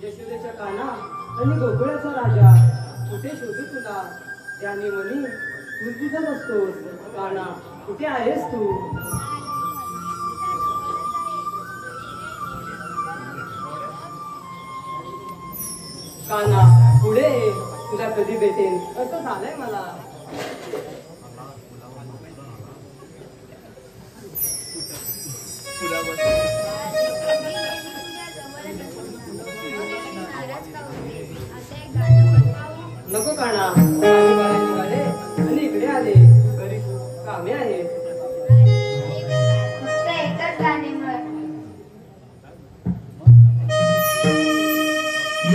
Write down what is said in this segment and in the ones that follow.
यशोदेच्या काना आणि गोकुळाचा राजा कुठे शोधू तुला? त्याने म्हणी तू तिथंच असतोस. काना कुठे आहेस तू? काना पुढे तुला कधी भेटेन असं झालंय मला. नको काना निघाले आणि इकडे आले. घरी कामे आहेत.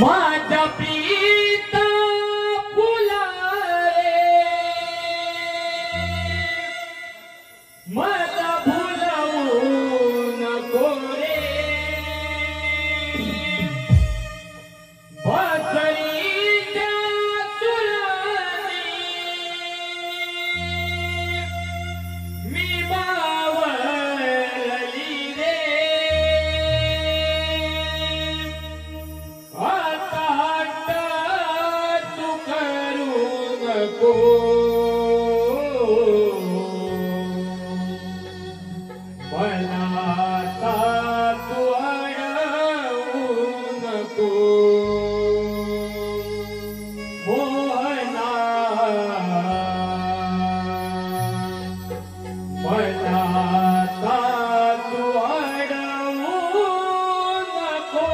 माझ्या प्रीत फुला रे मला भुलवू नको रे. बसरीच्या सुराने मी बावरली रे. तू करू नको मला तू अडवू नको. मोहना मला तू अडवू नको.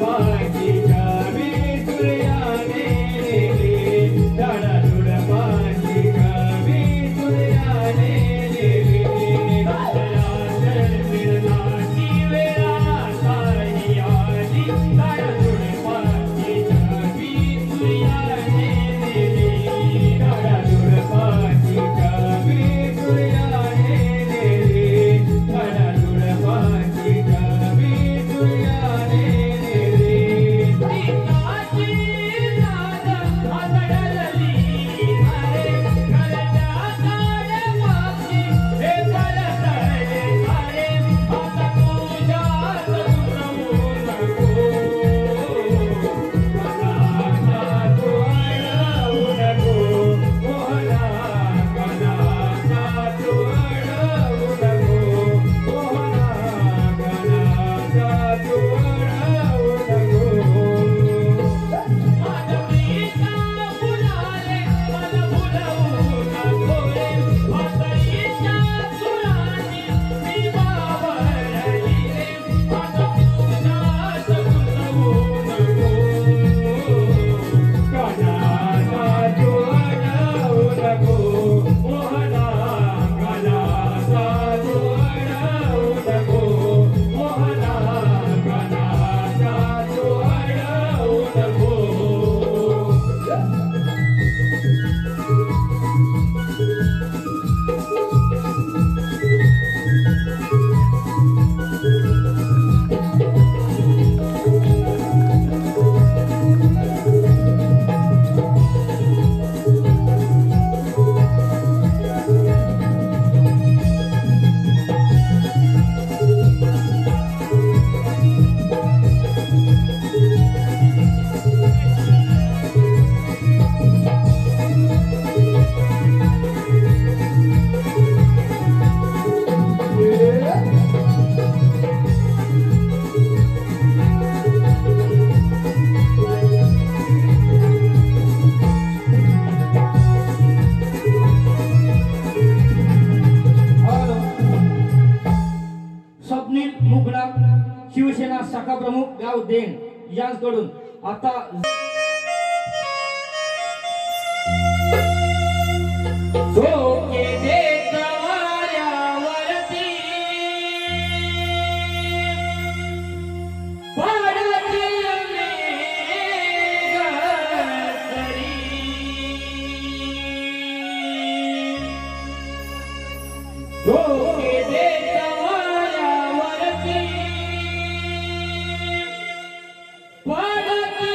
Bye. शाखा प्रमुख गाव देन यांकडून आता झोके देत वाऱ्यावरती पडती मेघसरी. झोके देत वाऱ्यावरती पडती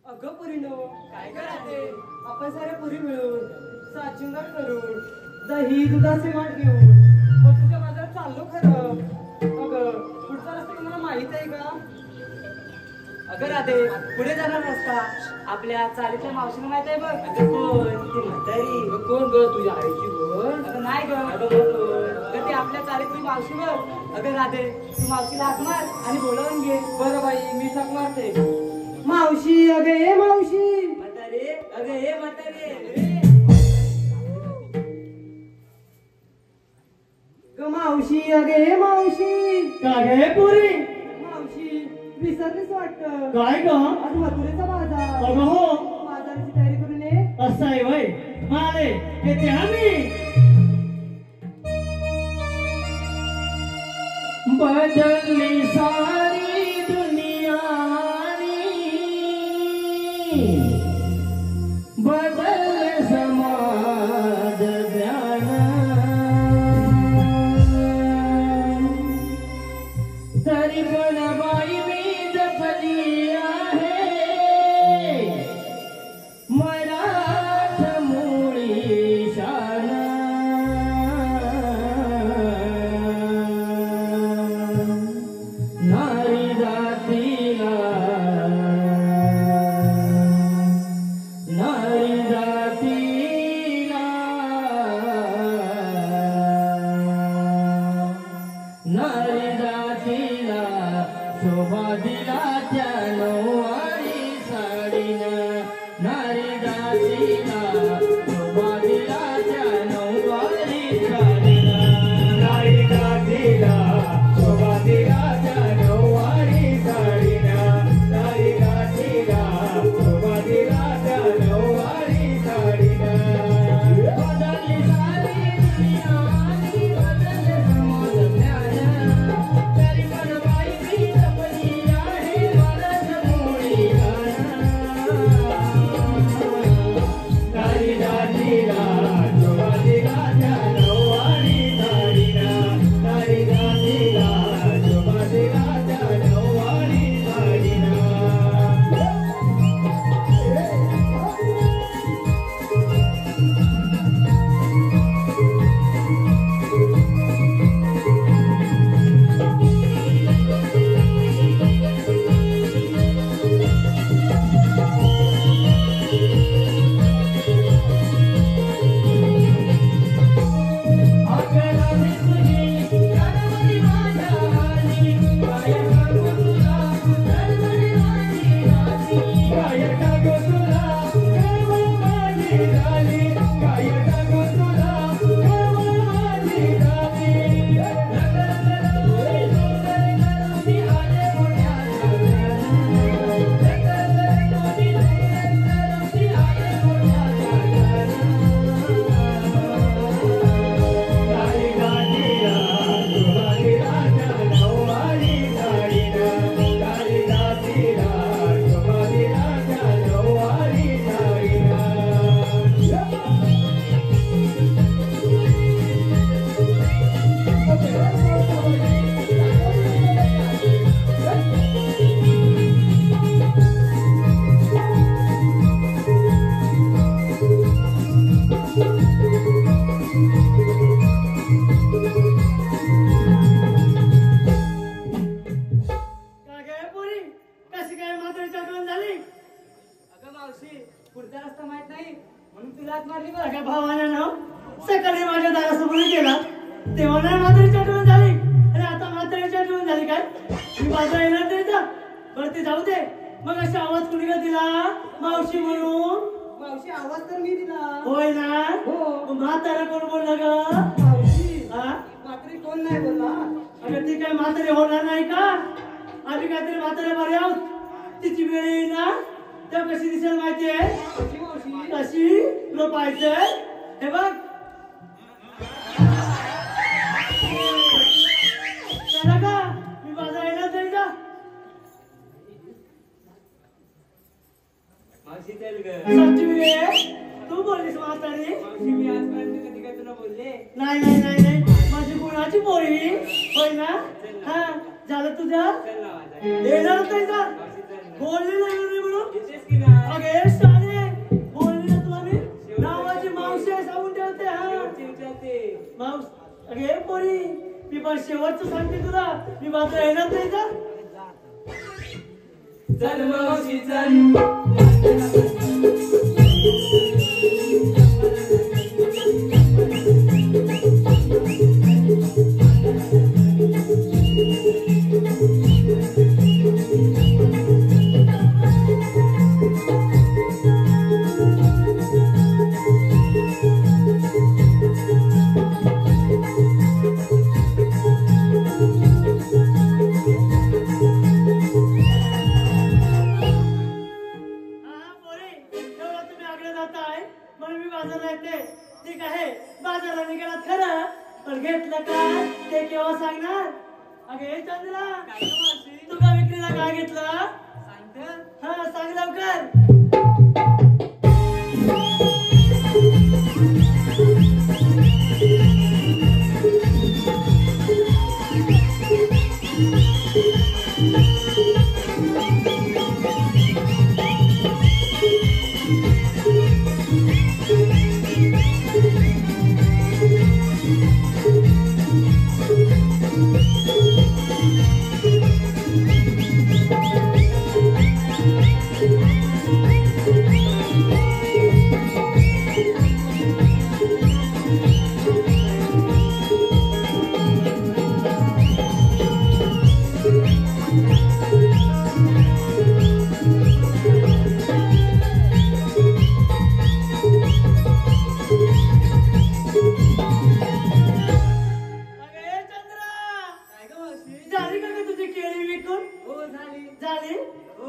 अगं पुरीनो काय करायचे आपण सारे पुरी मिळून साचिंगार करून दही दुधाचे माठ घेऊन मग तुझ्या बाजारात चाललो खरं. अगं पुढचा रस्ता तुम्हाला माहित आहे का? अगं राधे पुढे जाणार रस्ता आपल्या चालीच्या मावशीला माहित आहे बघ. अगं कोण ती म्हातारी? कोण ग तुझ्या आईची बोल? अगं नाही ग. अगं ती आपल्या चालीची मावशी बघ. अगं राधे तू मावशीला हाक मार आणि बोलावून घे. बरं बाई मी हाक मारते. मावशी अगं ए मावशी. म्हातारे अगं ए म्हातारे ग मावशी अगं ए मावशी. का गे पुरी? मावशी विसरलीच वाटतं. काय ग आज मथुरेचा बाजार. अगं हो बाजाराची तयारी करून ये. असं आहे वय मारे येते आम्ही बदलली सारी दुनिया बदल समाज ज्ञान तरी पण बाई मी जपली आहे मराठ मुळी शान नारी जातीला नारी जातीला नारी जातीला शोभा दिला त्या नऊवारी साडीनं नारी जातीला शोभा दिला त्या नऊवारी साडीनं नारी जातीला शोभा दिला त्या नऊवारी साडीनं नारी जातीला शोभा दिला त्या नऊवारी साडीनं बदलली सारी दुनिया आणि बदलले समाज ज्ञान तरी पण बाई मी जपली आहे मराठ मुळी नारी जातीला शोभा दिला त्या नऊवारी साडीनं नारी जातीला शोभा दिला त्या नऊवारी साडीनं अगला दिसली रणवरी माझ्या हाली काय सांगू तुला रणवरी माझी राणी काय टाकू तुला केवळ माझी राणी काय टाकू तुला केवळ माझी राणी रंगरंगरंगोली रंगरंगरंगोली आले मोठ्या सागरानं रंगरंगरंगोली रंगरंगरंगोली आले मोठ्या सागरानं नारी जातीला शोभा दिला त्या नऊवारी साडीनं नारी जातीला शोभा दिला त्या नऊवारी साडीनं काय काय पोरी कशी काय म्हातारीची आठवण झाली अगं मावशी पुढचा रस्ता माहित नाही म्हणून तुला हात मारली बरं. सगळ्या भावाने ना सकाळी माझ्या दारासमोर गेला तेव्हा नाही म्हातारीची आठवण झाली आणि आता म्हातारीची आठवण झाली काय मी बाजार येणार नाही का बरं ते जाऊ दे मग असा आवाज कुणी का दिला मावशी म्हणून मावशी आवाज तर मी दिला. होय ना हो. मग म्हातारा कोण बोलला ग मावशी हा मात्र कोण नाही बोलला. अगं ती काय म्हातारी होणार नाही का आम्ही काहीतरी म्हातारे बरे आहोत तिची वेळ येईल ना तेव्हा कशी दिसेल माहिती आहे कशी मावशी कशी तुला पाहिजे हे बघ चला का मी बाजार येणार नाही का मावशी चल ग. सच्ची वेळ तू बोललीस म्हातारी मावशी मी आजपर्यंत कधी काय तुला बोलले. नाही नाही नाही नाही माझी गुणाची पोरी होय ना हा झालं तुझं चल ना माझ्या. येणार नाही का मावशी चल ना. बोलली नाही म्हणून येतेस की नाही? अगे साडे बोलली ना तुला मी नावाची मावशी आहे सांगून ठेवते हा शेवटची विचारते. मावस अगे पोरी मी पण शेवटचं सांगते तुला मी मात्र येणार नाही का चल मावशी चल. काय गं मावशी? तुका विक्रीला काय घेतलं सांगतं? हा सांग लवकर.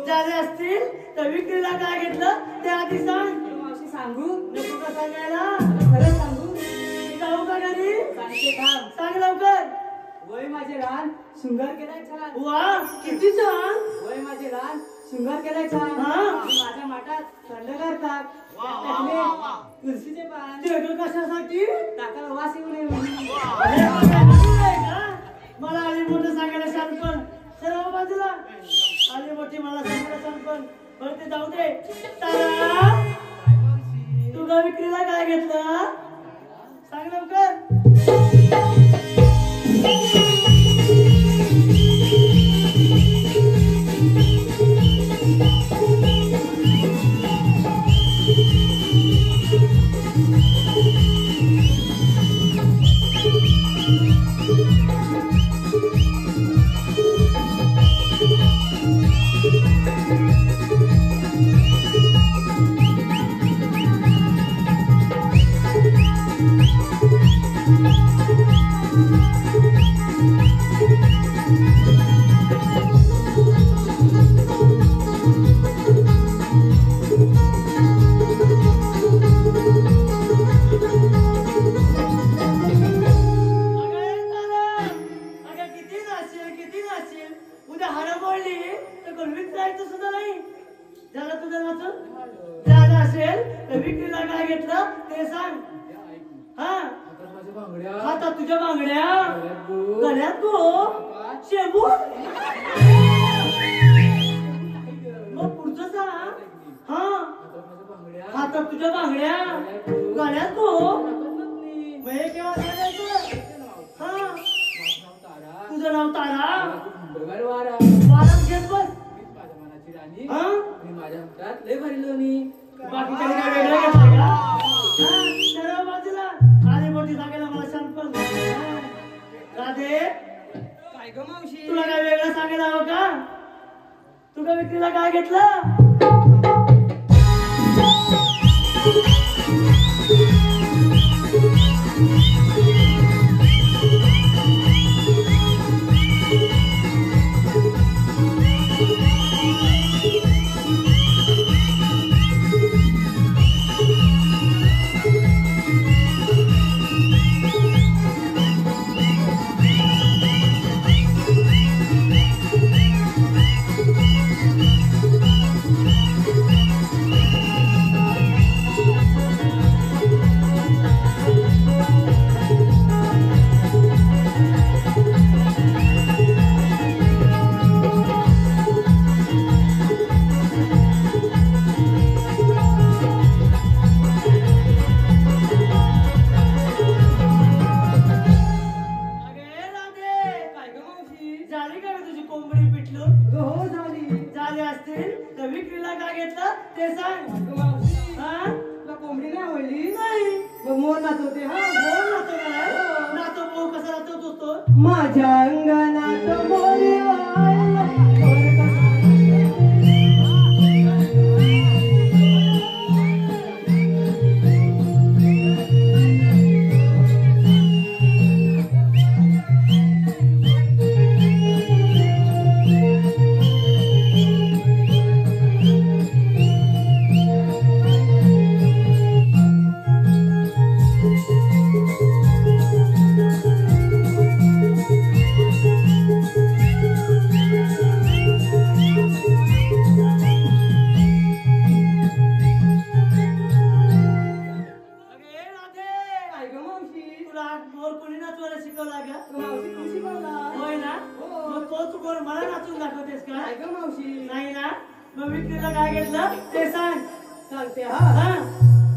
झाले असतील तर विक्रीला काय घेतलं ते आधी सांग. मावशी सांगू? नको का सांगायला? खरंच सांगू? मी जाऊ का घरी? सांगते थांब. सांग लवकर. वय माझे लहान शृंगार केलाय छान. वा किती छान. वय माझे लहान शृंगार केलाय छान. हा. माझ्या माठात थंडगार ताक टाकले तुळशीचे पान ते ग कशासाठी? टाकाला वास येऊ नये म्हणून. अरे बाबा, नवीन आहे का? मला आली मोठं सांगायला शानपण. सर्व बाजूला आली मोठी मला सांगायला शानपण. बरं ते जाऊ दे. तारा काय मावशी? तुला विक्रीला काय घेतलं सांग लवकर. उद्या हरवली तर गलवीत जायचं सुद्धा नाही. झालं तुझं नाचून? झालं असेल तर विक्रीला काय घेतलं ते सांग. हा आता तुझ्या बांगड्या गळ्यात गो शेंबू. मग पुढचं सांग. हा आता तुझ्या बांगड्या गळ्यात गो मग हे केव्हा सांगायचं? हा तुझं नाव तारा. वारात घेत बस. हा माझ्या हातात लय भारी लोणी. बाकीच्या काय वेगळं घेतलं का? हा सर्व बाजूला आली मोठी सांगायला मला शांतपण. राधे काय ग मावशी? तुला काय वेगळं सांगायला हवं का? तुला विक्रीला काय घेतलं? झाली का तुझी कोंबडी पिटलून? हो झाली. झाले असतील तर विक्रीला काय घेतलं ते सांग. अगं मावशी, हा तुला कोंबडी नाही आवडली? नाही मग मोर नाचवते. हा बोल नातो काय नातो भाऊ कसा नाचवतो तो? माझ्या अंगणात मोर वाळला. नाचून दाखवतेस का काय ग मावशी नाही ना मग विक्रीला काय घेतलं ते सांग सांगते हा हा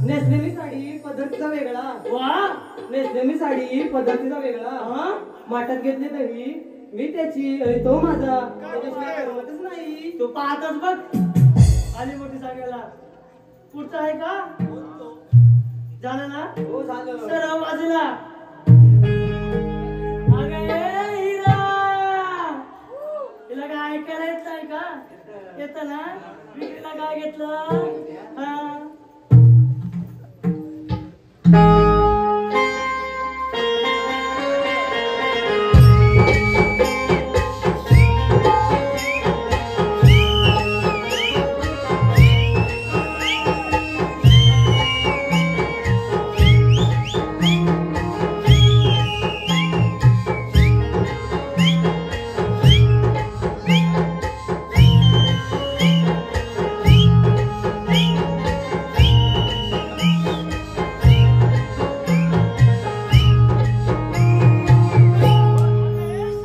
नेसलेली साडी पद्धतीचा वेगळा वा नेसलेली साडी पद्धतीचा वेगळा हा माठात घेतले दही मी त्याची आणि तो माझा त्याच्याशिवाय करमतच नाही तू पाहतच बघ आली मोठी सांगायला पुढचं आहे का झालं ना हो झालं सरळ बाजूला अगं ए हिरा तिला काय ऐकायला येत नाही का येत ना विक्रीला काय घेतलं हा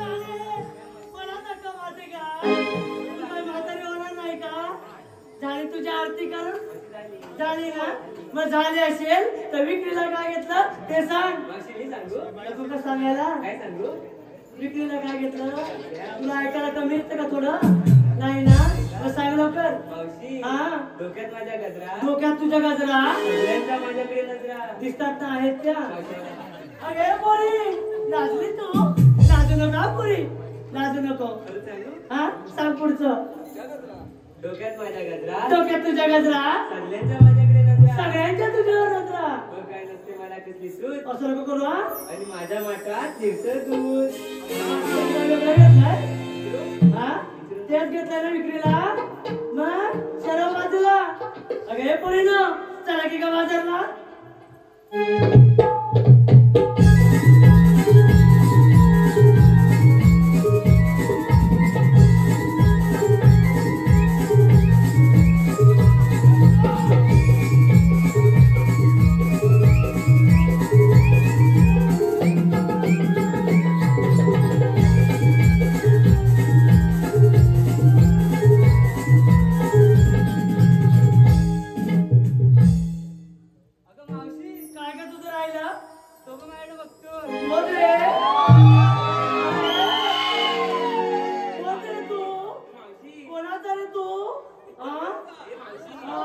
मला धक्का मारते का तू काय म्हातारी होणार नाही का झाली तुझी आरती करून झाली ना मग झाली असेल तर विक्रीला काय घेतलं ते सांग नको का सांगायला विक्रीला काय घेतलं तुला ऐकायला कमी येतं का थोडं नाही ना मग सांग लवकर हा डोक्यात माझ्या गजरा डोक्यात तुझ्या गजरा सगळ्यांच्या माझ्याकडे नजरा दिसतात ना आहेत त्या अगे पोरी लाजली तू लाजू नका पोरी लाजू नको खरं सांगू हा सांग पुढचं डोक्यात माझ्या गजरा डोक्यात तुझ्या गजरा सगळ्यांच्या माझ्याकडे नजरा सगळ्यांच्या तुझ्यावर नजरा मग काय नसते मला कसली सूट असं नको करू हा आणि माझ्या माठात निरसर दूध वेगळं घेतलंय हा तेच घेतलंय ना विक्रीला मग सर्व बाजूला अगे पोरीनो चला की का बाजारला अगं मावशी काय का तुझं राहिलं तो पण माझ्याकडे बघतो कोण रे कोण रे तू कोणाचा रे तू हा? हा?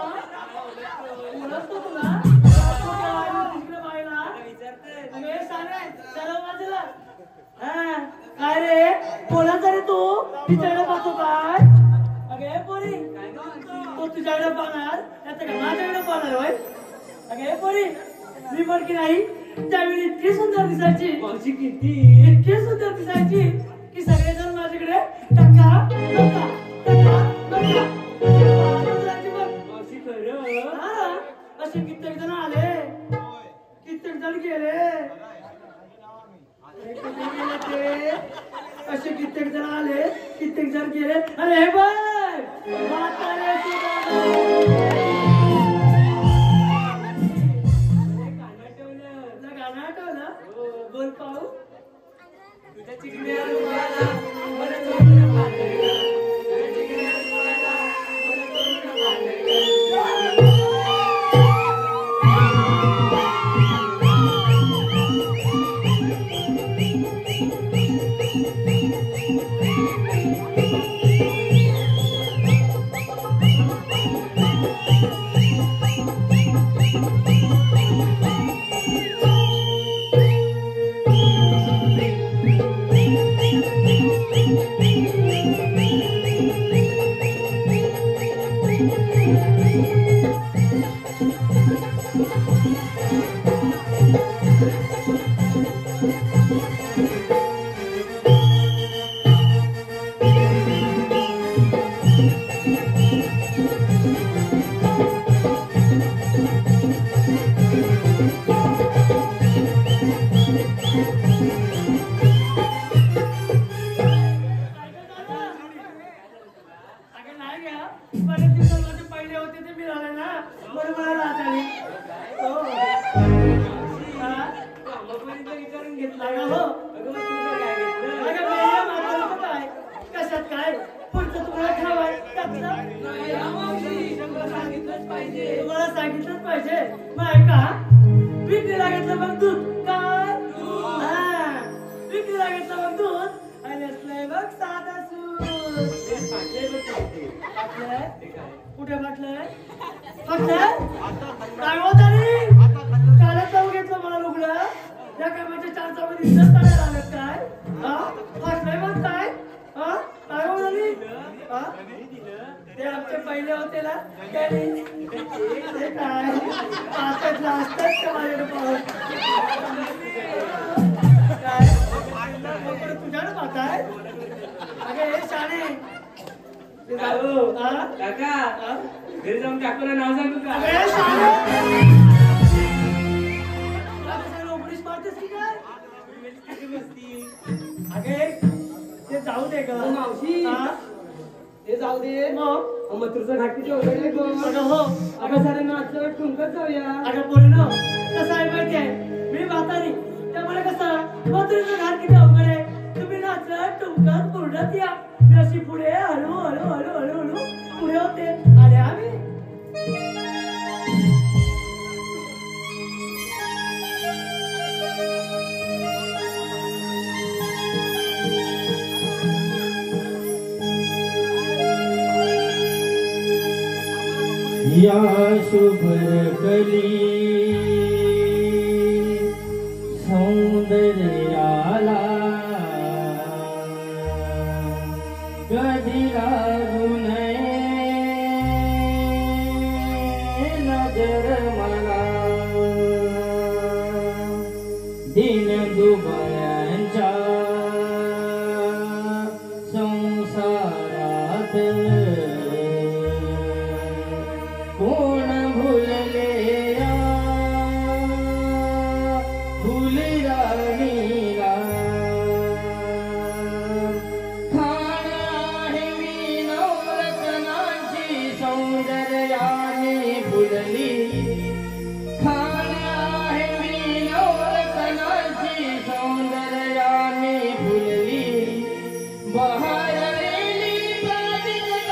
ओळखतो तुला ओळखतो का? आणि तिकडे बाईला? अगे सांग रे, चला बाजूला. हा, काय रे कोणाचा रे तू तिच्याकडे पाहतो काय अगे पोरी तो तुझ्याकडे पाहणार त्याचं का माझ्याकडे पाहणार होय अगे पोरी मी पण की नाही त्यावेळी इतकी सुंदर दिसायची मावशी किती इतकी सुंदर दिसायची की सगळेजण माझ्याकडे टका टका टका टका दिसायची बघ. मावशी खरं हा, असे कित्येक जण आले कित्येक जण गेले अरे कुठे गेले ते असे कित्येक जण आले कित्येक जण गेले अरे हे बघ म्हाताऱ्याची तुला गाणं आठवलं बोल पाहू तुझ्या चिकन्या रुपयाला मला चोरून पाठवलं. तुझ्या चिकन्या रुपयाला मला चोरून पाठवलं. अगं नाही घ्या बरेच दिवसांमध्ये पहिले होते ते मिळाले ना म्हणून मला लाज आली हो हा? कामापर्यंत विचारून घेतला अगं हो अगं मग तुझं काय घेतलं अगं मेल्या म्हातारीचं काय कशात काय मला ठेवाय त्यातलं नाही हा मावशी तुला सांगितलंच पाहिजे. तुम्हाला सांगितलंच पाहिजे. मग ऐका, विक्रीला घेतलं मग दूध काय? हा, विक्रीला घेतलं मग दूध आणि असलंय बघ साधा सूट. फाटलंय? कुठे फाटलंय? फाटलंय? काय होत आली? कालच जाऊ घेतलं मला लुगडं. या कामाच्या 4 चौघात इज्जत काढायला आलं काय? हा? फाटलंय मग काय? हा? काय होत आली? हा? ते आमचे पहिले होते ना त्यांनी ते काय पाचला असतात का माझ्याकडे पाहून काय तुझ्याकडे पाहताय? अगे हे शाणे ते जाऊ. हा? काका हा? घरी जाऊन काकूला नाव सांगू का? अगे शाणे तुला सगळं उघडीच मारतेस की काय? अगे ते जाऊ दे ग मावशी. हा? ते जाऊ दे. मग मथुरचं घाट किती वगैरे आहे गं. अगं हो अगं सारे नाचलं ठुमकत जाऊया. अगं पोरीनो कसं आहे माहिती आहे मी म्हातारी त्यामुळे कसं मथुरेचं घाट किती अवघड आहे. तुम्ही नाचत तुमकत पुरडत या मी अशी पुढे हळू हळू हळू हळू हळू पुढे होते आले आम्ही. या शुभ कली सौंदर्याला कधी लागू नये नजर मला दिन दुबळ्यांच्या संसारात कोण भुलले या फुलराणीला खाण आहे मी नवरत्नांची सौंदर्याने फुलली खाण आहे मी नवरत्नांची सौंदर्याने फुलली बहरलेली प्राजक्त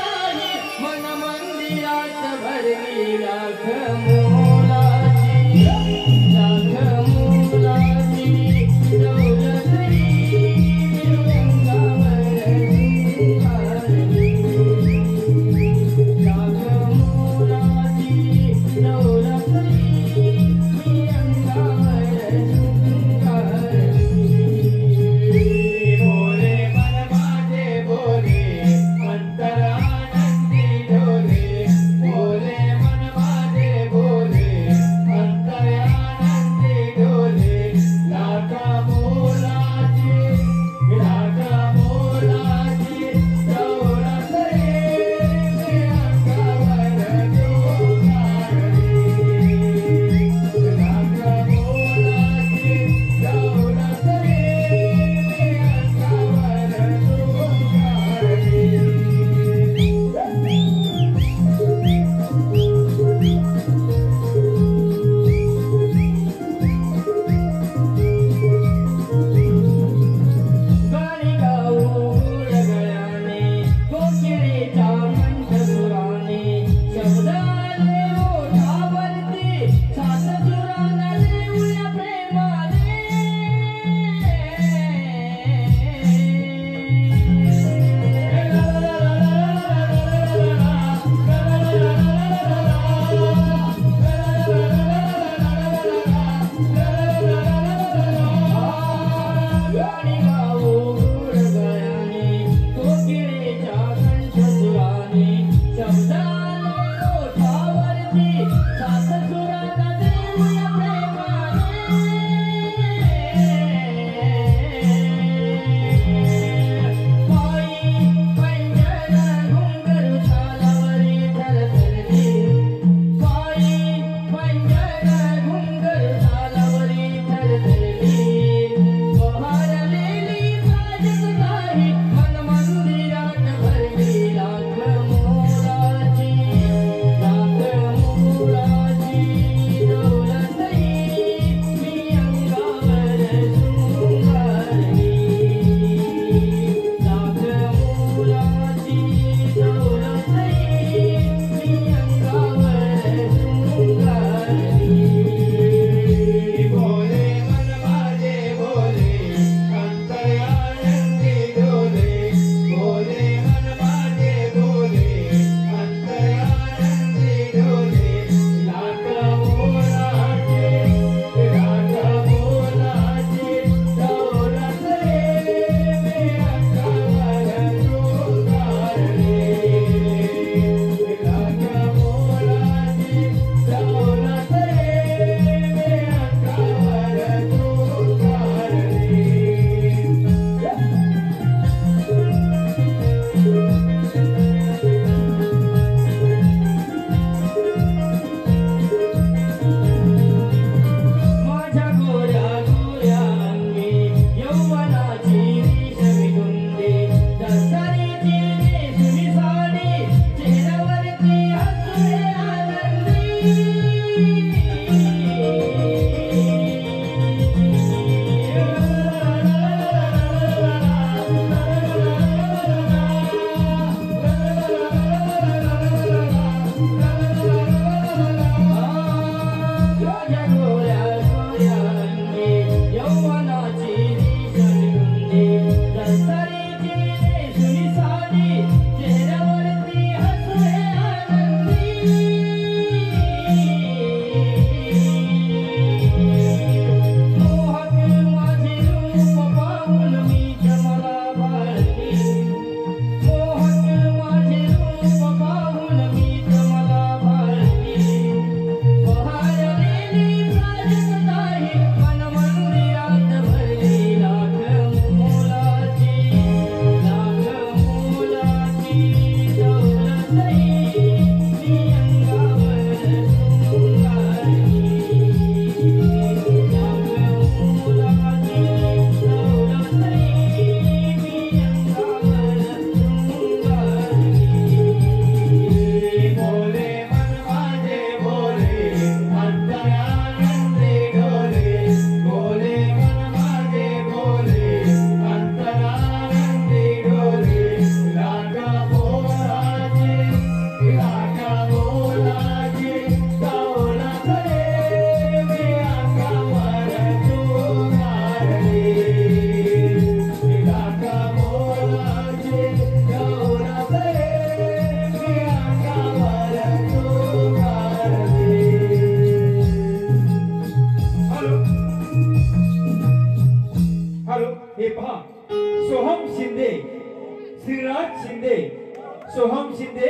सोहम शिंदे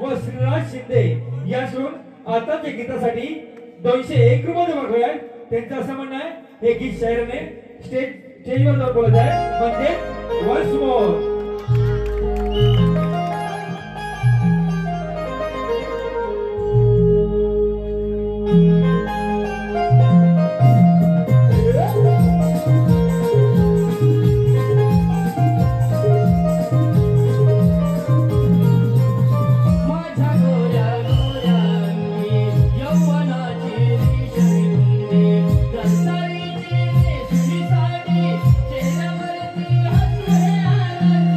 व श्रीराज शिंदे यासून आताच्या गीतासाठी 201 रुपये जमा करूया. त्यांचं असं म्हणणं आहे हे गीत शायराने स्टेजवर जाऊन बोलत आहे म्हणजे वन्स मोर. माझ्या गोऱ्या गोऱ्यांनी यौवनाची रेशमी रस्ताईची नेसली साडी चेहऱ्यावरती हसू हे आनंद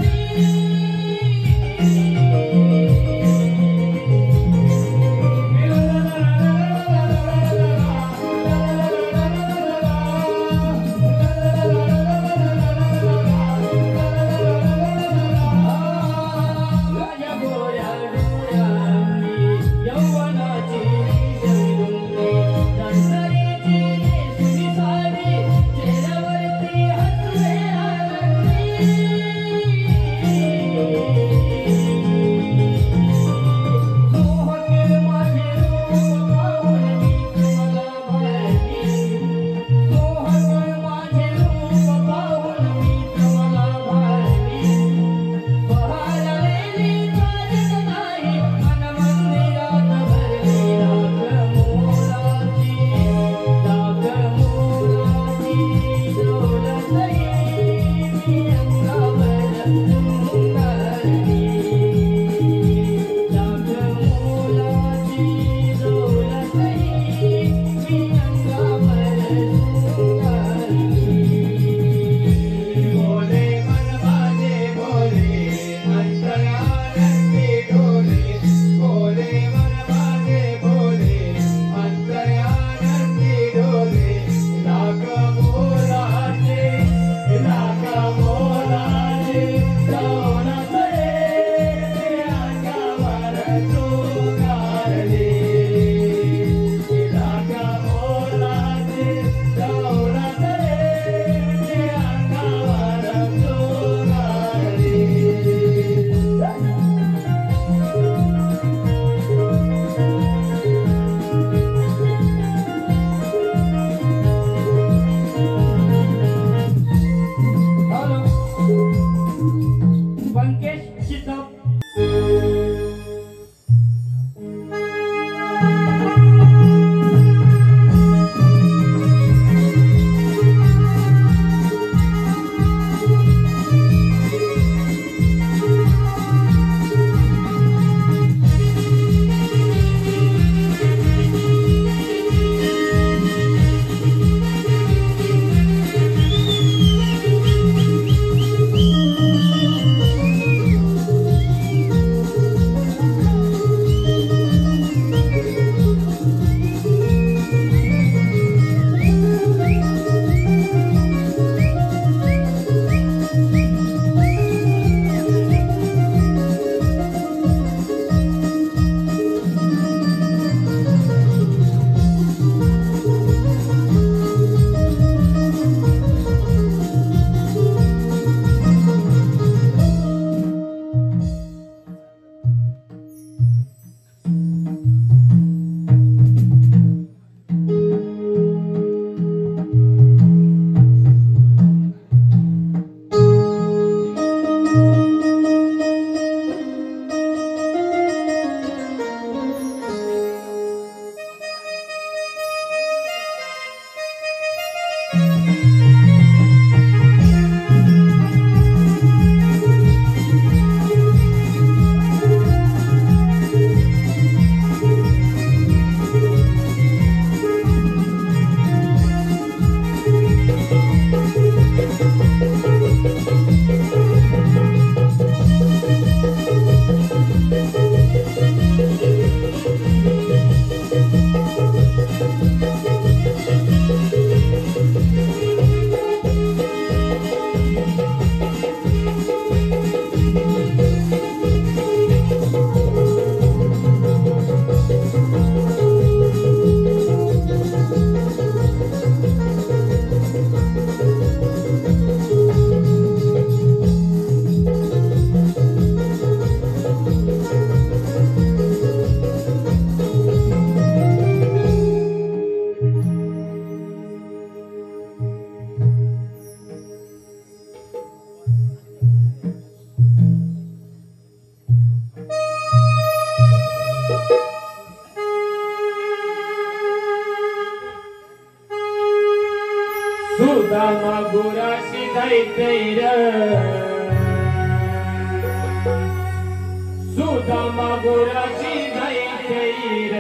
सुदामा गोराची जायचंय र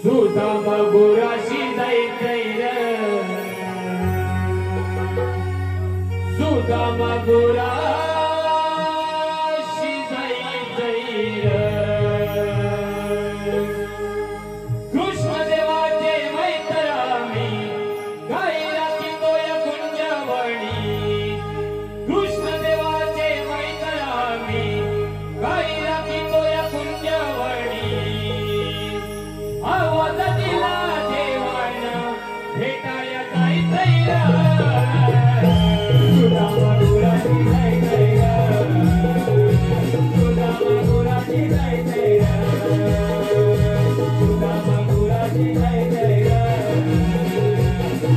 सुदामा गोराची जायचंय र सुदामा गोराशी जायचंय र कृष्णदेवाचे मैत्रामी गायला की तोय कुंजवणी कृष्णदेवाचे मैत्रामी गायला की तोय कुंजवणी आवाज दिला देवान भेटाय जायचंय सुदामा गोराची जायचंय सुदामा गोराची जायचंय सुदामा गोराची जायचंय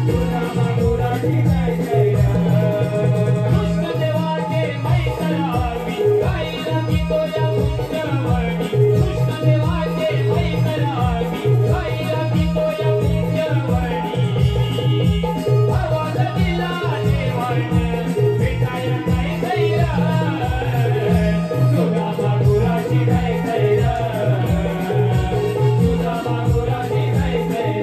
सुदामा गोराची जायचंय कृष्णदेवाचे मैत्रामी गायला की तोया कुंजवणी कृष्णदेवाचे मैत्रामी गायला की तोया कुंजवणी आवाज दिला देवान भेटाय जायचंय सुदामा गोराची जायचंय सुदामा गोराची जायचंय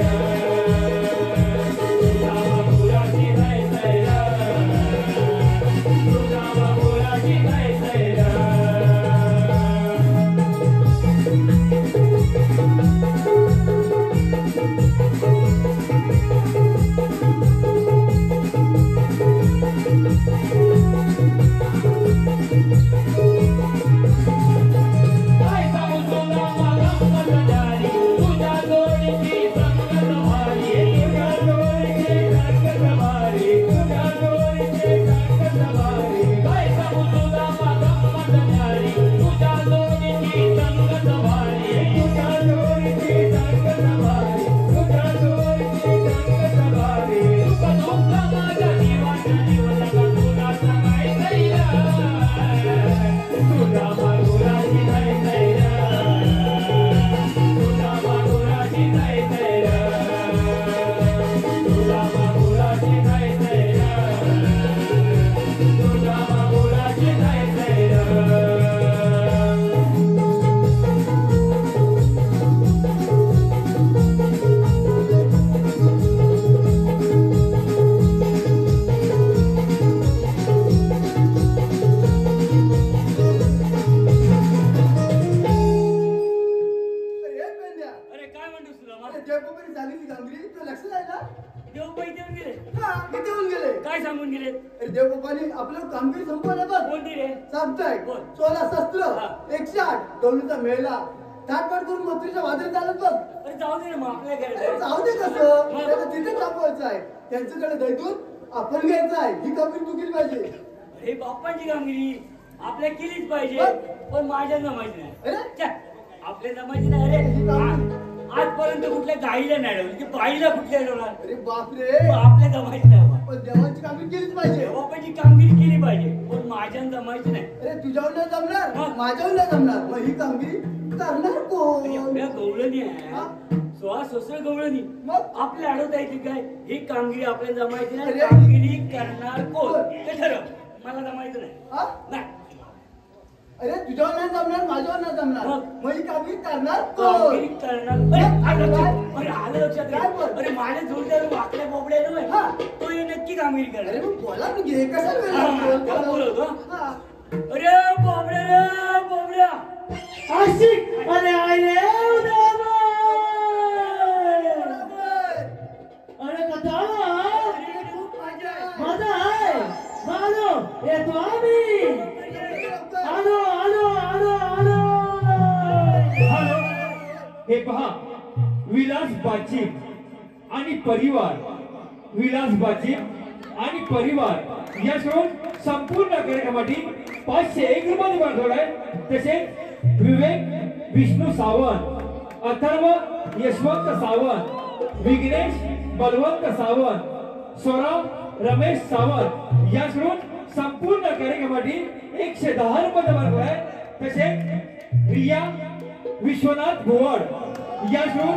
सुदामा गोराची जायचंय सुदामा गोराची जायचंय काय सांगू सुदामा गंमत झाली तुझ्या जोडीची संगत भारी तुझ्या जोडीची संगत भारी तुझ्या जोडीची संगत भारी काय सांगू सुदामा गंमत झाली तुझ्या जोडीची संगत भारी तुझ्या जोडीची संगत भारी तुझ्या जोडीची संगत भारी सुख दुःख माझ्या जीवाच्या जीवनाला तुला सांगायचंय सुदामा गोराची जायचंय सुदामा गोराची जायचंय सुदामा गोराची जायचंय सुदामा गोराची जायचंय अरे पेंड्या, अरे काय म्हणतोस तुला अरे देवबाबांनी सांगितली कामगिरी तुला लक्ष आहे ना? देव पैसे गेले हा, किती होऊन गेले? काय सांगून गेले अरे देवबाबांनी आपलं कामगिरी संपवलं बघ. कोणती रे सांगताय बोल. 16 शस्त्र हा. 108 डोलीचा मेळा थाटपाट करून मथुरेच्या वादळी चालत बघ. अरे जाऊ दे रे मग आपल्या अरे घरी जाऊ दे कसं त्याला तिथे थांबवायचं आहे त्यांच्याकडे दैदूत आपण घ्यायचं आहे ही कामगिरी तू केली पाहिजे. अरे बाप्पांची कामगिरी आपल्या केलीच पाहिजे पण माझ्या जमायची नाही अरे छ्या, आपल्या जमायची नाही अरे आजपर्यंत कुठल्या गाईला नाही अडवली की बाईला कुठल्या अडवणार अरे बापरे आपल्या जमायची नाही बाबा. पण देवाची कामगिरी केलीच पाहिजे. बाप्पाची कामगिरी केली पाहिजे पण माझ्या जमायची नाही अरे तुझ्यावर नाही जमणार हा. माझ्यावर नाही जमणार मग ही कामगिरी करणार कोण? एवढ्या गवळणी हा? आहे सोळा गवळणी मग? आपल्या अडवता येते काय ही कामगिरी आपल्या जमायची नाही अरे. कामगिरी करणार कोण ते ठरव मला जमायचं नाही हा? नाही अरे तुझ्यावर नाही जमणार माझ्यावर नाही जमणार मग? मग ही कामगिरी करणार कामगिरी कोण? करणार अरे आलं काय? लक्षात अरे आलं लक्षात काय बोल? अरे माझ्या जोडीदार वाकड्या बोबड्या आहे हा. ना तो हे नक्की कामगिरी अरे करणार मग बोला ना घे कशाला वेळ हा, लागतो? त्याला बोलवतो. हा. अरे बोबड्या रे बोबड्या आशिक अरे आये उदामा अरे कथा अरे खूप मजा आहे. माझा आहे आलो येतो आम्ही आलो आलो आलो आलो हॅलो हे पहा विलास बाची आणि परिवार विलास बाची आणि परिवार या सोडून संपूर्ण कार्यक्रमासाठी 501 रुपये मागवलाय तसेच विवेक विष्णू सावंत अथर्व यशवंत सावंत विघ्नेश बलवंत सावंत सौरभ रमेश सावंत या सोडून संपूर्ण कार्यक्रमासाठी 110 रुपये मागवलाय तसेच रिया विश्वनाथ गोवड या सोडून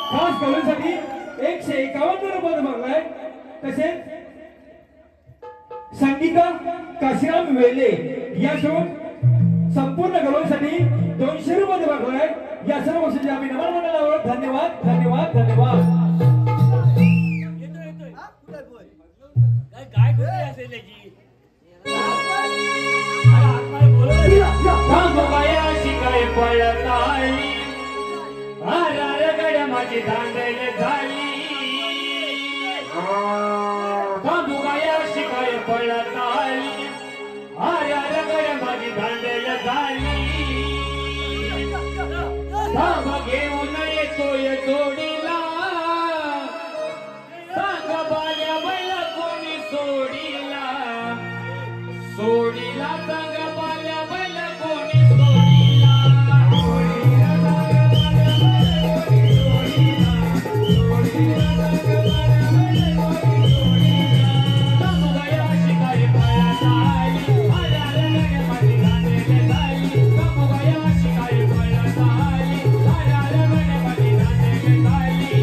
खास कवलीसाठी 151 रुपये मागलाय तसेच संगीता काशीराम वेले यासून संपूर्ण गवळीसाठी 200 रुपये मागलाय. या सर्व गोष्टींची आम्ही नमन म्हणायला आहोत. धन्यवाद धन्यवाद धन्यवाद. येतोय काय गोष्टी असेल त्याची शिकाय पळत आली गड्या माझी दांडल झाली बाबूगाया शिकाय पळत आली गड्या माझी दांडल झाली धाम घेऊन येतोय जोडीला सांग बाल्या बैला कोणी सोडीला सोडीला सांग बाल्या बैला कोणी सोडीला सोडीला सांग बाल्या बैला कोणी सोडीला सोडीला सांग बाल्या बैला कोणी सोडीला बाबूगाया शिकाय पळत आली गड्या माझी दांडल झाली बाबूगाया शिकाय पळत आली गड्या माझी दांडल झाली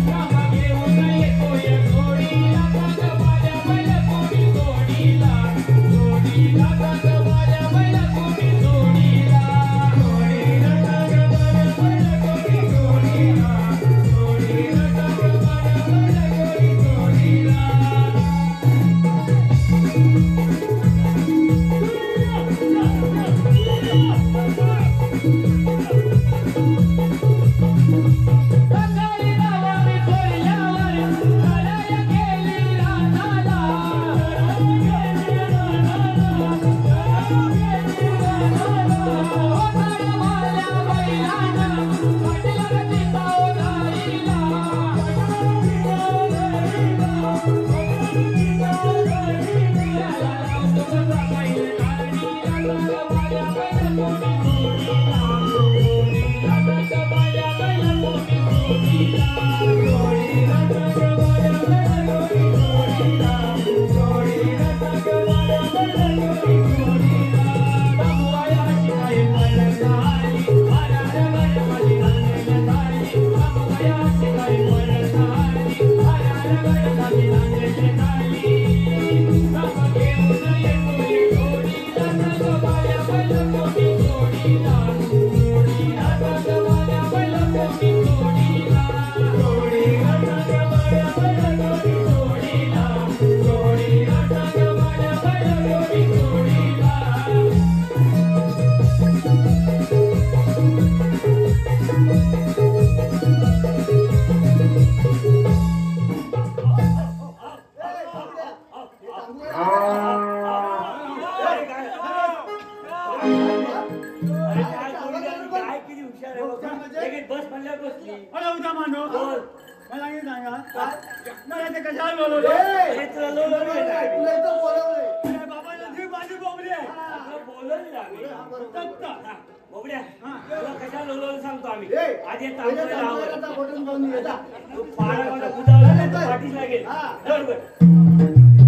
धाम घेऊन येतोय जोडीला सांग बाल्या बैला कोणी सोडीला सोडीला सांग बाल्या बैला कोणी सोडीला सोडीला सांग बाल्या बैला कोणी सोडीला सोडीला सांग बाल्या बैला कोणी सोडीला सकाळी नावाने सोडल्यावर काळ्या गेली रानाला वाल्या बैलानं वाटलं तिचा ओढाईला बस म्हणल्यावर बसली मला हे सांगा मला ते कशाला बोलवलं अरे तुला लोळवलं नाही. बाबाला जी माझी बोबडी आहे तुला बोलवलं नाही. दत्त. हा, बोबड्या तुला कशाला लोळवलं सांगतो आम्ही ए, आधी तांदूळ लाव. आता बटन बांधून येता. तू पारा मला बुजावला नाही तर पाठीच लागेल बरोबर.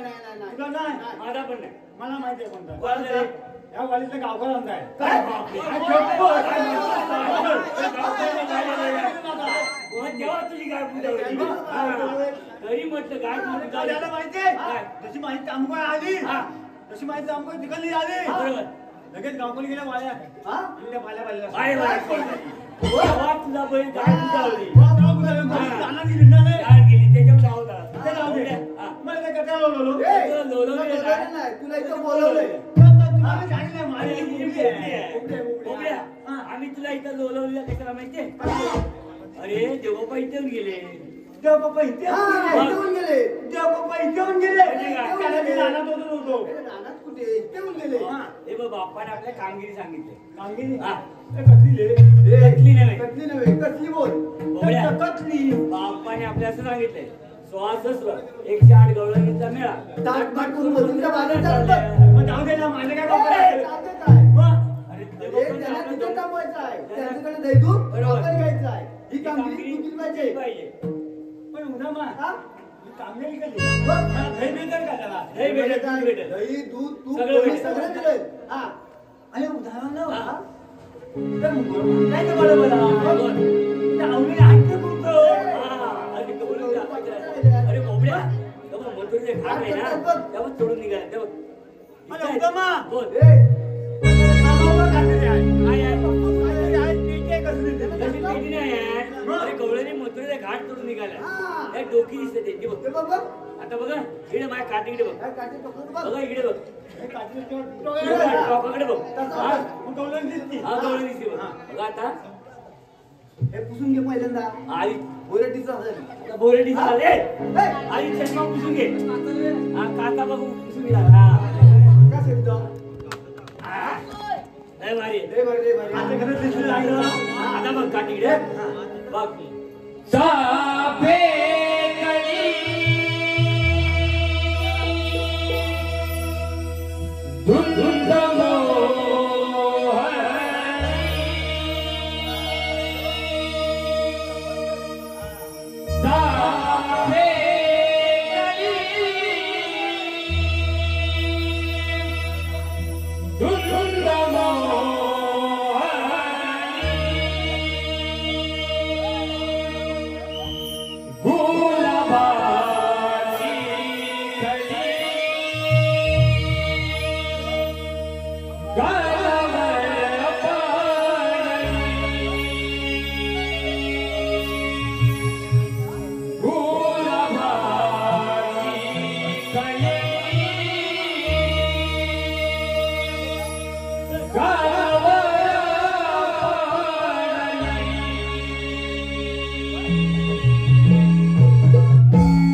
माझा पण नाही. मला माहिती आहे कोणता कोण रे? या वालीचा गावकऱ्यांचा आहे काय? मग तेव्हा तुझी गाय पूजा होती. तरी म्हटलं गाय पूजा त्याला माहिती आहे काय? जशी माहिती तांबकोळ आली हा. तशी माहिती तांबकोळ तिकडली आली बरोबर. लगेच गावकोळी गेल्या वाल्या हा? त्या पाल्या पाल्या बाय बाय. तेव्हा तुला बैल गाय पूजा होती. जाणार गेली ना नाही. गाय गेली त्याच्यावर जाऊ द्या. ते जाऊ दे. हा. मला ते कटाळा बोलवलो. ए, तुला लोळवलं तुला नाही. बोलवलं नाही. तुला इथं बोलवलंय. तुम्हाला सांगितलंय, माझी मुलगी आहे. बोबड्या, आम्ही तुला इथं लोलवलेलं कशाला माहितीये? अरे अरे देवबाबा इथे येऊन गेले. देवबाबा इथे येऊन गेले. देवबाबा इथे येऊन गेले. म्हणजे काय? त्याला मी रानात होतो. हे बघ बाप्पाने आपल्या कामगिरी सांगितली. कामगिरी हा. कटली कटली नव्हे. कटली बोल. बोबड्या. कटली. बाप्पाने आपल्या असं सांगितलंय 108 गवळणीचा मेळा. ताटमाट करून मधूनच्या बाजार चालतात. मग जाऊ दे ना, माझं काय बाप्पा ए, आहे? चालतं काय? मग? अरे हे देवबाबा त्याला आपलं तिथं दो- थांबवायचं आहे. त्यांच्याकडे दैदूत बरोबर. आपण घ्यायचं आहे. ही ही कामगिरी तुझी पाहिजे. पाहिजे. पण उद्या मा हा? कामगिरी केली. बघ. दही भेटेल का त्याला? दही भेटेल, दूध भेटेल. दही, दूध, तूप, सगळं पोळी, भेटेल. सगळं मिळेल. हा. आणि उदाहरण ना, हा. हा? तर नाही तर बरं बरं. बोल. त्या आवडीने हात करतो. हा, अरे गवळण टाकायचं. अरे बोबड्या, तेव्हा मथुरेचे घाट आहे ना, तेव्हा सोडून निघाला. तेव्हा अरे उद्या बोल. ए, कामावर घातलेले आहे. काय आहे? काहीतरी आहे, पीठ आहे कसली तरी. तशी पेटी नाही आहे. अरे गवळणी मथुरेचे घाट सोडून निघाला. हा. एक डोकी दिसते ते बघ. हे बाबा, आता बघा इकडे माझ्या काठी इकडे बघ. काय काठी पकडून बघ. बघा इकडे बघ. हे काठी इकडे पकडून टोकाकडे बघ. तसं हा? मग गवळण दिसती. हा गवळण दिसते बघ. बघा आता हे पुसून घे पहिल्यांदा. आई बोरटीचं असेल. आता बोरेडी झाले. हे, आई चष्मा पुसून घे. हा काका बघू पुसून घे. हा. का शेकतो? हा. लय भारी आहे. लय भारी, लय भारी. आता खरंच दिसलं लागलं. आता बघ काठी इकडे बघ. सापे कळी धुंद सापे कळी धुंद गुलाबाची कळी गालावर पाडली गुलाबाची कळी गालावर पाडली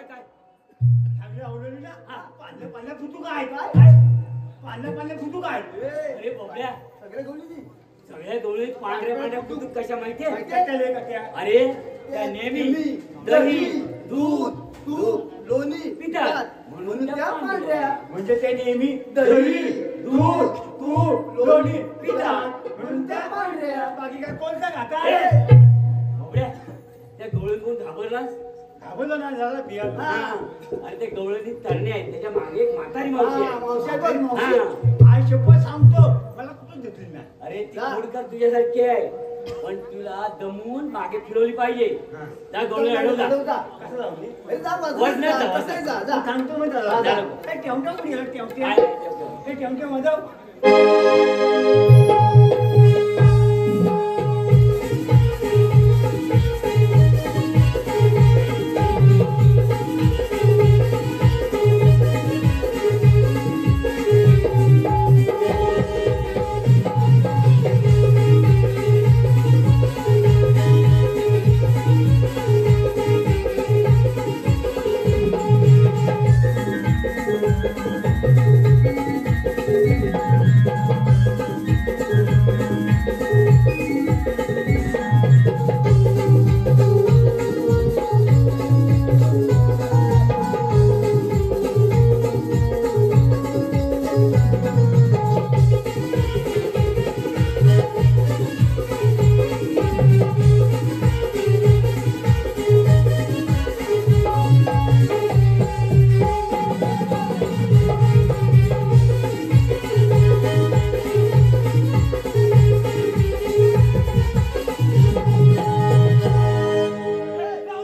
काय चांगले आवडली ना हा. पाल्या पाल्या फुटू काय काय पाल्या पाल्या फुटू काय अरे बोबड्या सगळे गवळी सगळ्या गवळीत पांढऱ्या कुतूक कशा माहितीये कट्याले कट्या अरे त्या नेहमी दही दूध तूप लोणी पितात म्हणून त्या पांढऱ्या म्हणजे ते नेहमी दही दूध तूप लोणी पितात म्हणून त्या पांढऱ्या बाकी काय कोणता खाता बोबड्या त्या गवळीत कोण घाबरलास घाबरलो ना झाला बिया अरे ते गवळणीत तरणे आहेत त्याच्या मागे एक म्हातारी मावशी आहे. मावशी आहे बघ, मावशी. हा. आई शपथ सांगतो मला कुठून घेतली नाही अरे ती खोडकर तुझ्यासारखी आहे पण तुला दमून मागे फिरवली पाहिजे त्या गवळी अडवला कसं लावली वजनात जा, वजनात. जा सांगतो मग जा, त्याला जा. काय टेमट्या पण गेला टेमट्या काय नाही ते. ते टेमट्या मध्ये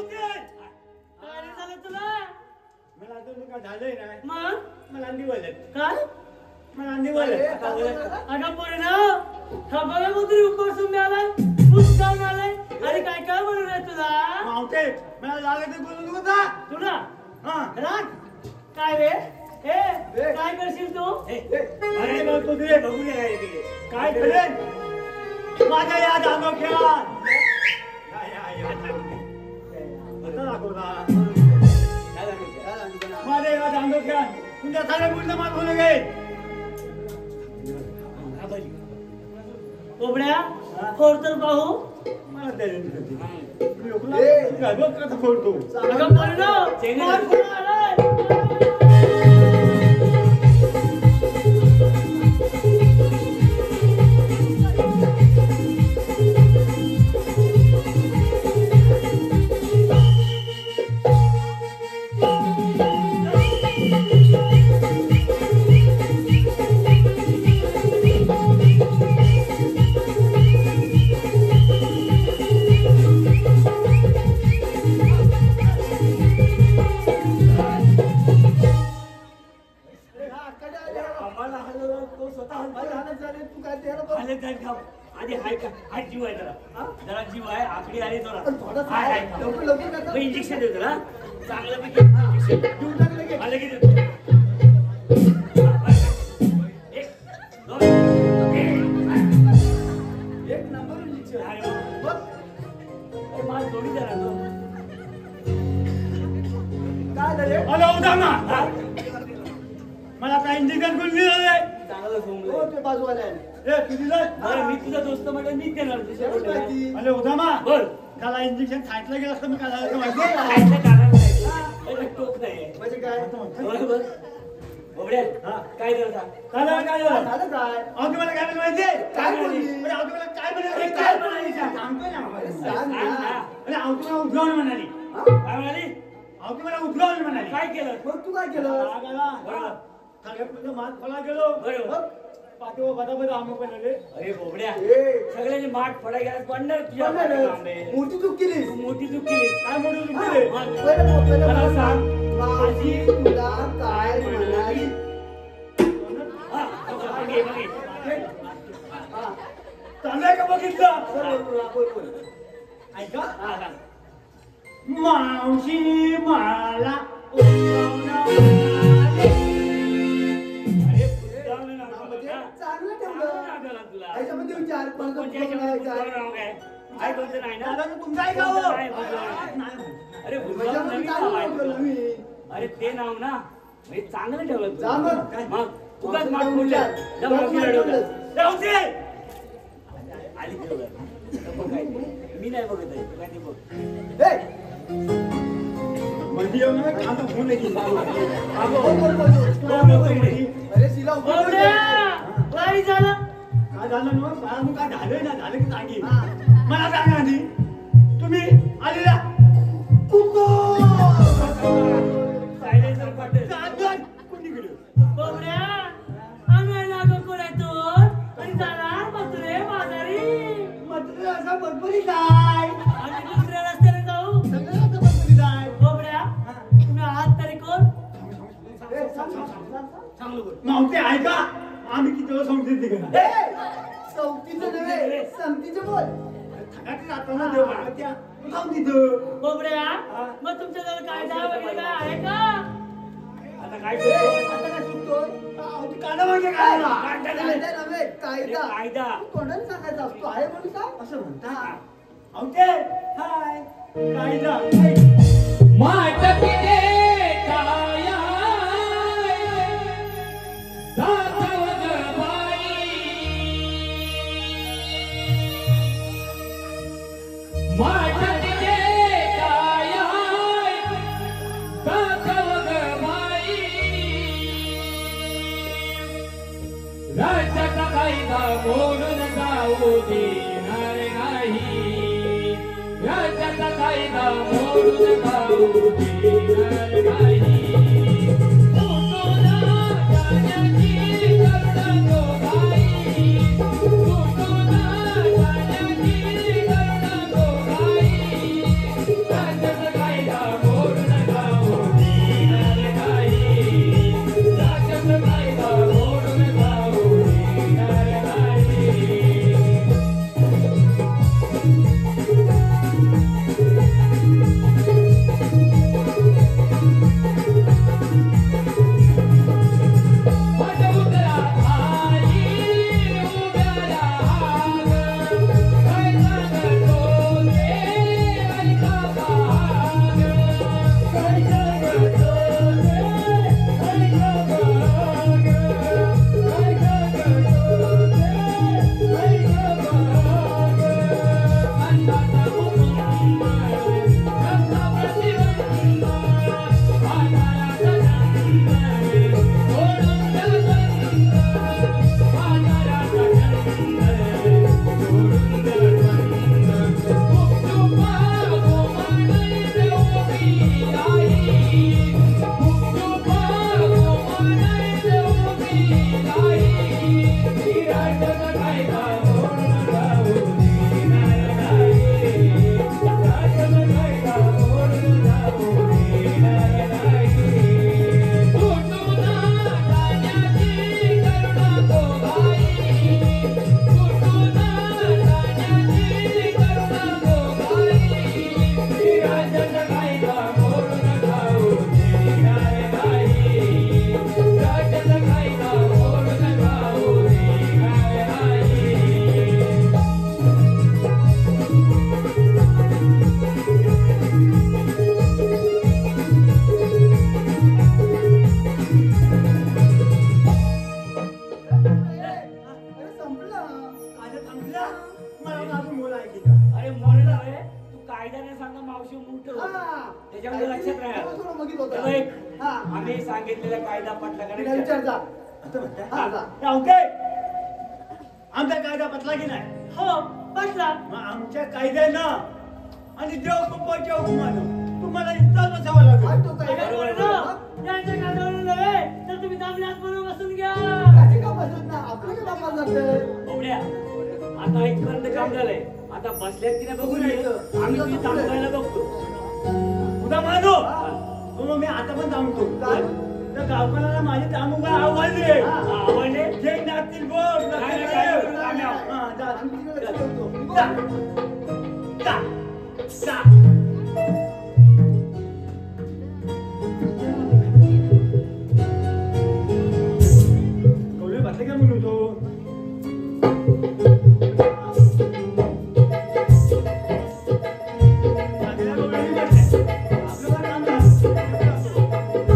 काय रे झालं तुला मला अजून काय झालंय नाही मग मला अंडी बोलत काय मला अंडी बोलत अगं परिणाम हा बघा कुत्री उपसून मिळालाय फुस जाऊन आलाय अरे काय काय म्हणून रे तुला मावटे मला लागत ते बोलू नको जा तुला हा राग काय रे ए काय करशील तू अरे बोलतो तुझे बघू दे काय तिकडे काय करेन माझ्या याद अनोख्या आता दाखवला माझ्या याद अनोख्या तुमच्या साऱ्या मुलं मला बोलू गे कोबड्या फोड तर पाहू मला तरी लोकला बघ कसं फोडतो अगं परिणाम मार फोडून आलाय आम्हाला हलवलं, तो स्वतः हलवला. आले काय खाऊ? आधी हाय का हाय जीव आहे जरा जरा जीव आहे आकडी आली जरा हाय हाय खाऊ. मग इंजेक्शन देतो ना चांगलं पैकी इंजेक्शन आलं की देतो हा, बरं का? एक, दोन, एक नंबर इंजेक्शन हाय, हो. अरे माझा जोडीदार आहे तो. काय झाले हॅलो उदामा हा? मला काय इंजेक्शन कोण दिलं चांगलं हो सोंगलं. ते बाजूवाले आहे. रे तू दिलं बरं मी तुझा दोस्त म्हणजे मीच देणार दुसरं कोण देणार? माहिती. हॅलो उदामा बोल त्याला इंजेक्शन खायला गेलं असतं मी काय झालं माहिती खायचं कारण नाही याला टोक नाहीये म्हणजे काय बरोबर बोबड्या हा. काय करता काय झालं काय झालं झालं काय अहो तुम्हाला काय म्हणलं माहितीये काय बोलली? अरे अहो तुम्हाला काय म्हणलं अरे काय म्हणाली? सांगतोय ना अरे आम्हाला. सांग सांग ना. ना. अरे अहो तुम्हाला उठवलं म्हणाली काय म्हणाली अहो तुम्हाला उठवलं म्हणाली काय केलं मग तू काय केलं राग आला. बरोबर. सगळ्यात मात फळा गेलो बरोबर पाठीवर बदाबद आंबे पण आले अरे बोबड्या ए, सगळ्यांनी माठ फडा गेला पडणार तुझ्या पण नाही पाठीवर आंबे. रे. मोठी चूक केली तू मोठी चूक केली काय म्हणून हा, केले पहिलं मला मला सांग. सांग माझी तुला काय म्हणाली हा, बघे, बघे. हा, चांगलंय का बघितलं बोल, बोल. ऐका हा, सांग. मावशी मला उठवलं म्हणाली. अरे पुस्तकावलं नाव म्हणजे ठेवलं ना. चांगलं चांगलं नाव ठेवलं ठेवलं तुला. ह्याच्यामध्ये विचार कोणाचं कोणत्या कोण ह्याच्यामध्ये आहे, काय? पुस्तकावर नाव काय? काय कोणतं नाही ना? दादा मी तुमचं ऐका हो. नाही, पुस्तकावर नाही. अरे पुस्तकावर ह्याच्यामध्ये नवीन नाव चांगलं आहे ठेवलं तुझं. मी. अरे ते नाव ना म्हणजे चांगलं ठेवलं जा मग. मग तुकाच माग तुला बोलल्या विचार. जा मावशी तुला रडवलं. विचार. राहू दे. आली ठेवलं बघ काय ते. मी नाही बघत आहे तू काय ते बघ मध्ये येऊन ना कांदा फोन आहे की अरे शिला बाबड्या, काय झालं? काय झालं ना बाळा काय झालंय ना झालं की सांगी मला सांगा आधी तुम्ही आलेला सायलेन्सर पाटील कोणीकडे बाबड्या, आम्ही लागो कोणातून आणि जाणार मथुरे बाजारी मात्र असा बरोबरी काय आणि दुसऱ्या रस्त्याने जाऊ. सगळं आता बरोबरी काय बाबड्या, तुम्ही आहात तरी कोण? चांगलं बोल मावते ऐका आम्ही किती वेळा सांगते ते का चौथीचं नव्हे संतीचं बोल थकाटी जातो ना देव त्या जाऊन तिथं बाबड्या, मग तुमच्याजवळ कायदा वगैरे काय आहे का? आता काय करतो आता काय सुटतोय कांदा म्हणजे काय कायदा नव्हे कायदा कायदा तू कोणाला सांगायचा तू आहे म्हणून सांग असं म्हणता औते हाय कायदा माटकीने काया दाखव ग बाई माटकीने काया दाखव ग बाई राज्याचा कायदा मोडून जाऊ देणार नाही राज्याचा कायदा मोडून जाऊ देणार नाही उठून जाण्याची करुणा गो बाई उठून जाण्याची करुणा गो बाई राज्याचा कायदा मोडून जाऊ देणार नाही राज्याचा कायदा मोडून जाऊ देणार नाही माझ्या उदरात आई उभ्या राहाग काय सांगतो ते ऐका बाग काय सांगतो ते ऐका बाग काय सांगतो ते ऐका बाग अन्नाचा हुकुम रस्ता प्रतिबंध आधाराचा नंद सोडून द्या बंद आधाराचा नंद सोडून द्या बंद गुपचुपा गोमानैत उभी आई गुपचुपा गोमानैत उभी आई ही राज्याचा कायदा मोडून जाऊ देणार नाही राज्याचा कायदा मोडून जाऊ देणार नाही उठून जाण्याची करुणा गो बाई उठून जाण्याची करुणा गो बाई ही राज्याचा कायदा मोडून जाऊ देणार नाही राज्याचा कायदा मोडून जाऊ देणार नाही अरे संपलं कायदा थांबला मला अजून बोला ऐकी का अरे म्हणून आहे तू कायद्याने सांगा मावशी मोठ त्याच्यामध्ये लक्षात राहा थोडं बघितलं हे होतं बघ, हा आम्ही सांगितलेला कायदा पटला का तिला नाही विचार जा असं म्हणताय हा जा राहते आमचा कायदा पटला की नाही हो, बसला. मग आमच्या कायद्यानं आणि देवकृपाच्या हुकुमानं तुम्हाला इथं बसावं लागेल हा, तो काय अरे बोललो, यांच्या कानावरून नव्हे तर तुम्ही दामल्यात म्हणून बसून घ्या. काय का बसत ना आपलं काय बाबा जातं बोबड्या, आता इथपर्यंत काम झालंय आता बसल्यात की नाही बघू नये आम्ही तुझी थांबवायला बघतो उद्या मानो मग मी आता पण सांगतो काय? त्या गावकऱ्याला माझे तांबूळ आवडले आवडले जे नातील बोल नाही, नाही, काय करू नका, आम्ही आहोत. हा, जा. आम्ही तिकडे लक्ष ठेवतो. जा. जा. जा. कौले बसले का म्हणून तो आपलं काम झालं.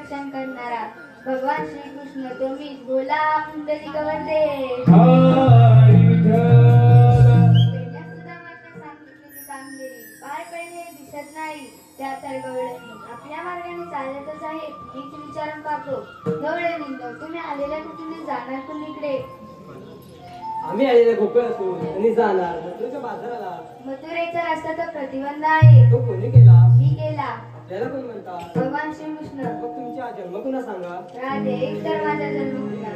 रक्षण करणारा भगवान श्रीकृष्ण तुम्हीच बोला पुंडलिकवरते. हरी विठ्ठल. सुदामाच्या सांगितलेली कामगिरी पार पडणे दिसत नाही. त्या तर गवळणी आपल्या मार्गाने चालतच आहेत. मीच विचारून पाहतो. गवळणींनो, तुम्ही आलेल्या कुठून जाणार कुणीकडे? आम्ही आलेल्या गोकुळातून आणि जाणार मथुरेच्या बाजाराला. मथुरेचा रस्ता तर प्रतिबंध आहे. तो कोणी केला? मी केला. आपल्याला कोण म्हणतात? भगवान श्रीकृष्ण. मग तुमचा जन्म पुन्हा सांगा. राधे एक तर माझा जन्म होता.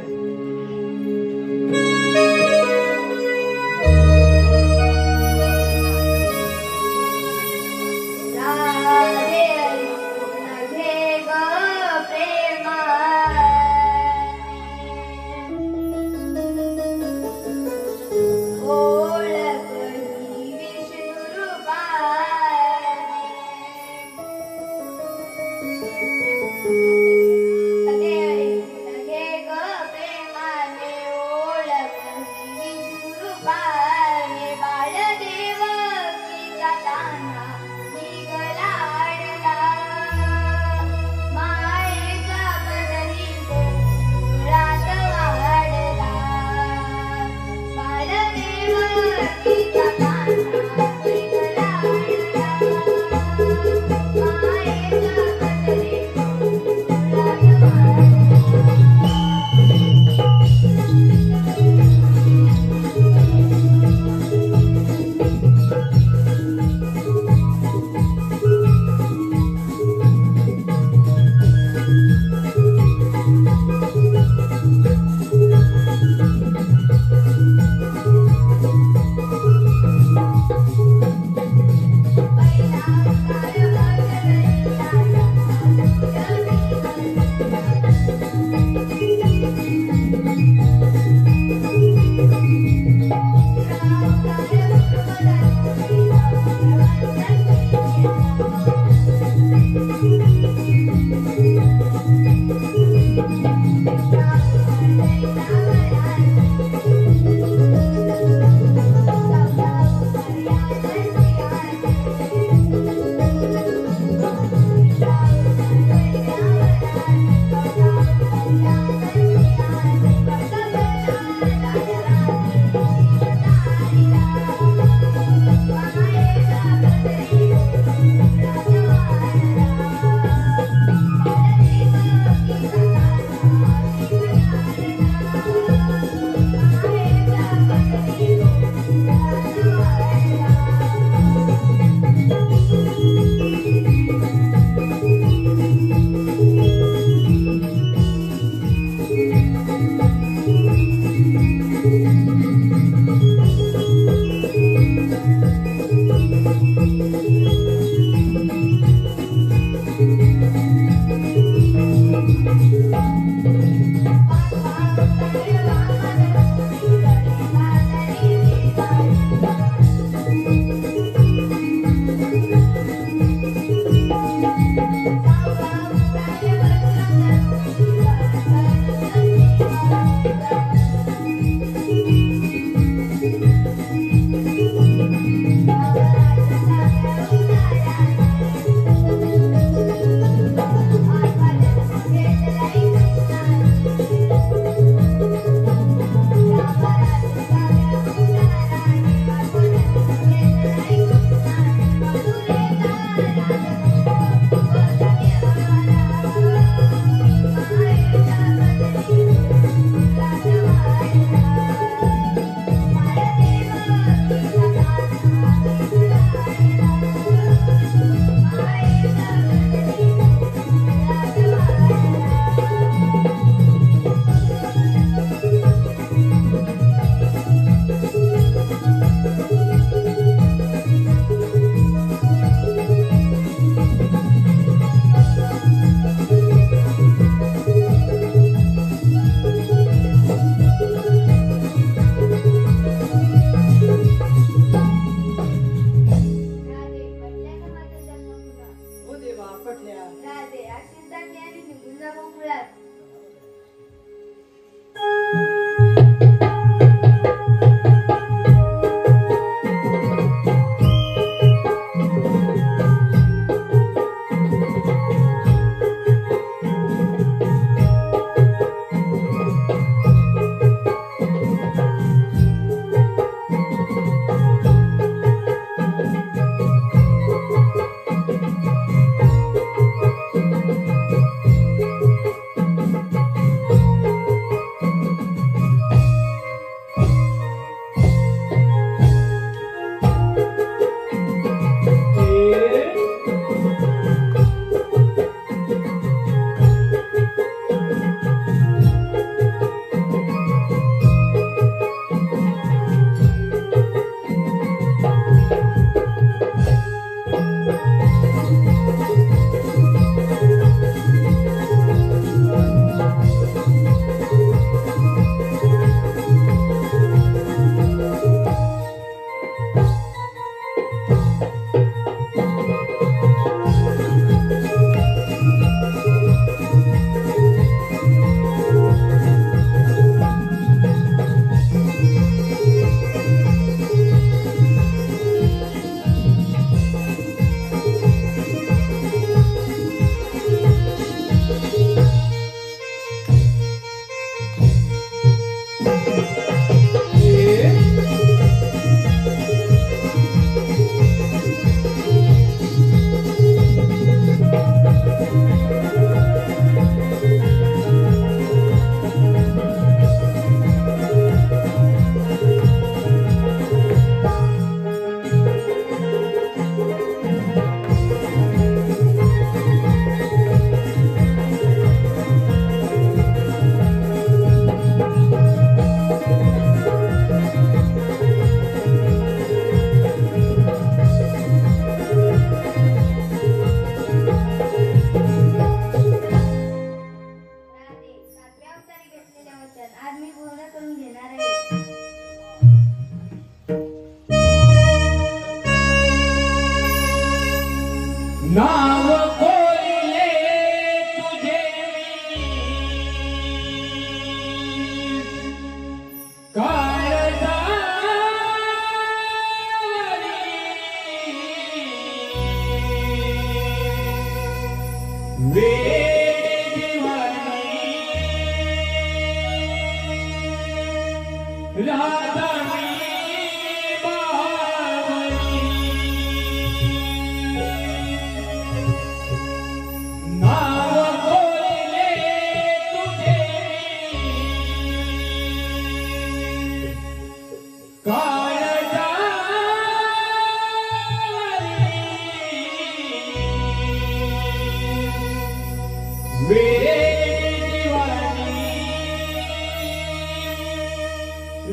वेडी दिवाणी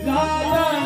राधा